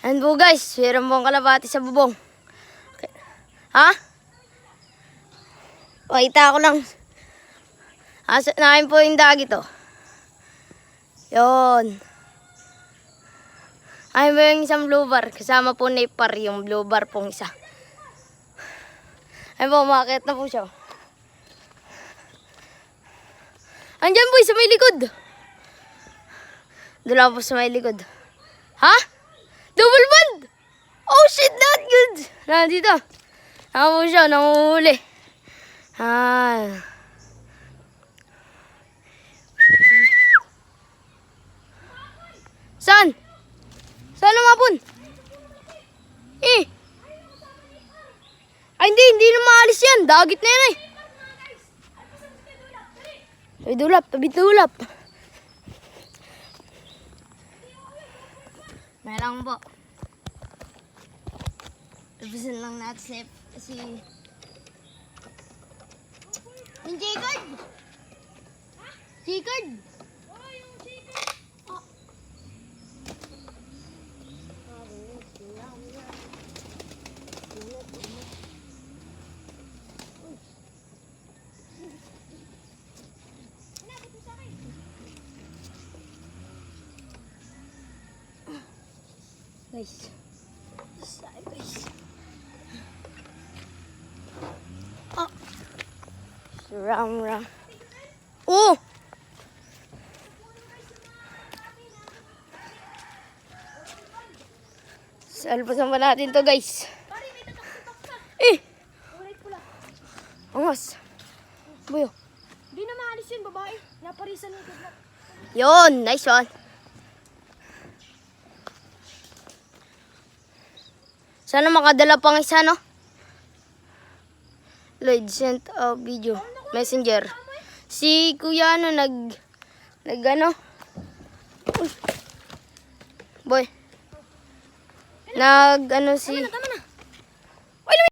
And po guys, meron pong kalapati sa bubong. Okay. Ha? Pakita ko lang. Asa namin po yung dagi to. Yun. Ayun po yung isang blue bar. Kasama po na yung blue bar pong isa. Ayun po, umakit na po siya. Andyan po sa may likod. Dala po sa may likod. Ha? Double band! Oh shit, not good! Nandito. Naka po siya, nanguhuli. Saan? Saan lumapon? Ay, hindi na maalis yan. Dagit na yan eh. Tabi dulap. Meron po. Tapusin lang natin si... Yung Jacob! Jacob! Guys. Oh. Ram. Oh! Salpasan pa natin to guys. Angas. Buyo. Hindi na maalis yun, babae. Naparisan yung kidnap. Yun, nice one. Sana makadala pang isa, no? Lloyd sent a video. Messenger. Si Kuya, nag ano? Uy. Boy. Nag, ano si...